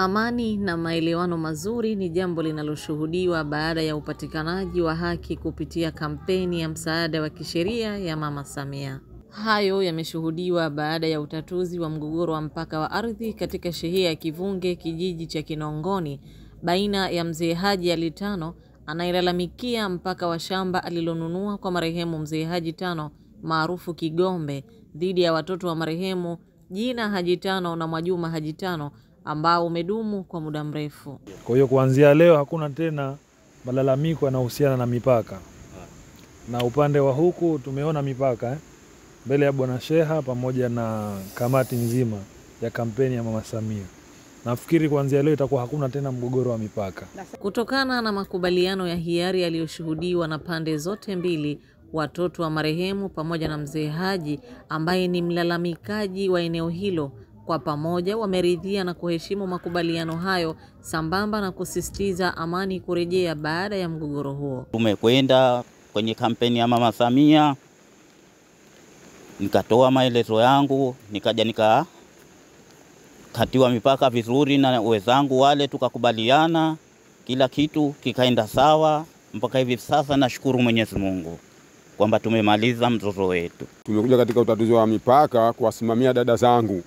Amani na maelewano mazuri ni jambo linaloshuhudiwa baada ya upatikanaji wa haki kupitia kampeni ya msaada wa kisheria ya Mama Samia. Hayo yameshuhudiwa baada ya utatuzi wa mgogoro wa mpaka wa ardhi katika shehia ya Kivunge, kijiji cha Kinongoni, baina ya Mzee Haji Ali Tano anayelalamikia mpaka wa shamba alilonunua kwa marehemu Mzee Haji Tano maarufu Kigombe dhidi ya watoto wa marehemu Jina Haji Tano na Mwajuma Haji Tano ambao umedumu kwa muda mrefu. Kwa hiyo kuanzia leo hakuna tena malalamiko yanayohusiana na mipaka. Na upande wa huku tumeona mipaka mbele ya Bwana Sheha pamoja na kamati nzima ya kampeni ya Mama Samia. Nafikiri kuanzia leo itakuwa hakuna tena mgogoro wa mipaka. Kutokana na makubaliano ya hiari yaliyoshuhudiwa na pande zote mbili, watoto wa marehemu pamoja na Mzee Haji ambaye ni mlalamikaji wa eneo hilo, kwa pamoja wameridhia na kuheshimu makubaliano hayo sambamba na kusisitiza amani kurejea baada ya mgogoro huo. Tumekwenda kwenye kampeni ya Mama Samia, nikatoa maelezo yangu, nikaja nikakatiwa mipaka vizuri na wenzangu wale, tukakubaliana kila kitu kikaenda sawa. Mpaka hivi sasa nashukuru Mwenyezi Mungu kwamba tumemaliza mzozo wetu. Tumekuja katika utatuzi wa mipaka kuwasimamia dada zangu,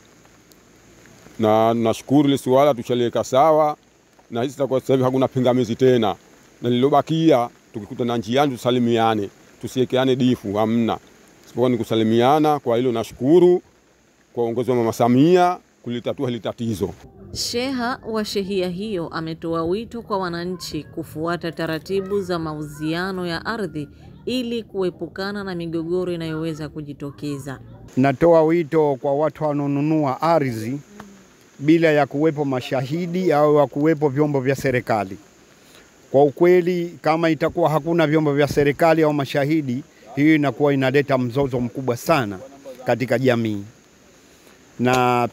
na nashukuru ile swala tushaliweka sawa, na hizi kwa sasa hivi hakuna pingamizi tena. Na lilobakia tukikuta na njiani tusalimiane, tusiekeane difu, hamna. Sipokuwa ni kusalimiana. Kwa hilo nashukuru kwa uongozi wa Mama Samia kulitatua hili tatizo. Sheha wa shehia hiyo ametoa wito kwa wananchi kufuata taratibu za mauziano ya ardhi ili kuepukana na migogoro inayoweza kujitokeza. Natoa wito kwa watu wanaonunua ardhi bila ya kuwepo mashahidi au kuwepo vyombo vya serikali. Kwa ukweli kama itakuwa hakuna vyombo vya serikali au mashahidi, hii inakuwa inaleta mzozo mkubwa sana katika jamii. Na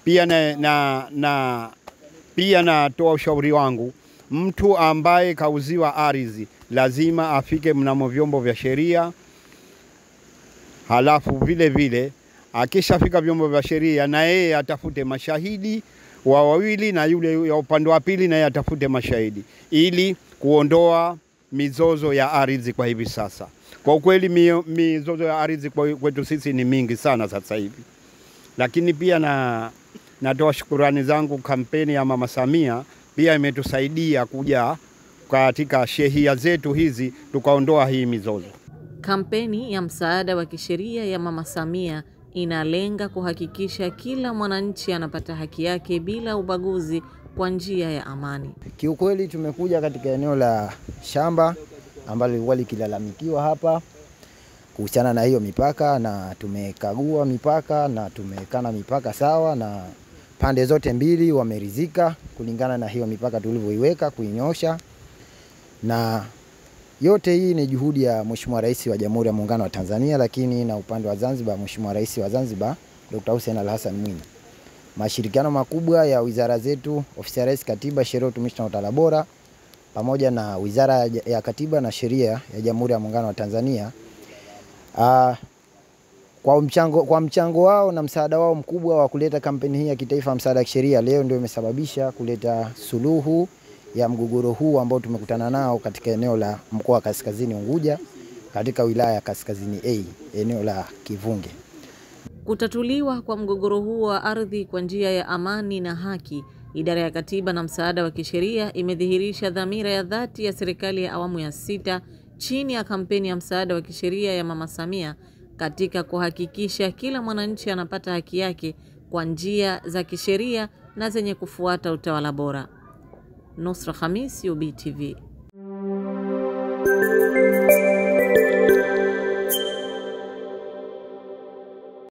pia natoa ushauri wangu, mtu ambaye kauziwa ardhi lazima afike mnamo vyombo vya sheria. Halafu vile vile akishafika vyombo vya sheria na yeye atafute mashahidi wa wawili, na yule ya upande wa pili na yeye atafute mashahidi ili kuondoa mizozo ya ardhi kwa hivi sasa. Kwa kweli mizozo ya ardhi kwetu sisi ni mingi sana sasa hivi. Lakini pia natoa shukrani zangu kampeni ya Mama Samia pia imetusaidia kuja katika shehia zetu hizi tukaondoa hii mizozo. Kampeni ya msaada wa kisheria ya Mama Samia inalenga kuhakikisha kila mwananchi anapata haki yake bila ubaguzi kwa njia ya amani. Kiukweli tumekuja katika eneo la shamba ambalo lilikuwa likilalamikiwa hapa kuhusiana na hiyo mipaka, na tumekagua mipaka na tumekana mipaka sawa, na pande zote mbili wameridhika kulingana na hiyo mipaka tulivyoiweka kuinyosha. Na yote hii ni juhudi ya Mheshimiwa Rais wa Jamhuri ya Muungano wa Tanzania, lakini na upande wa Zanzibar Mheshimiwa Rais wa Zanzibar Dr. Hussein Ali Hassan Mwinyi. Mashirikiano makubwa ya wizara zetu, Ofisi ya Rais, Katiba, Sheria, Utumishi na Utawala Bora, pamoja na Wizara ya Katiba na Sheria ya Jamhuri ya Muungano wa Tanzania, kwa mchango wao na msaada wao mkubwa wa kuleta kampeni hii ya kitaifa msaada wa kisheria, leo ndio imesababisha kuleta suluhu ya mgogoro huu ambao tumekutana nao katika eneo la mkoa wa Kaskazini Unguja, katika wilaya ya Kaskazini A, eneo la Kivunge. Kutatuliwa kwa mgogoro huu wa ardhi kwa njia ya amani na haki, Idara ya Katiba na Msaada wa Kisheria imedhihirisha dhamira ya dhati ya serikali ya awamu ya 6 chini ya kampeni ya msaada wa kisheria ya Mama Samia katika kuhakikisha kila mwananchi anapata haki yake kwa njia za kisheria na zenye kufuata utawala bora. Nusra Khamis, UBTV.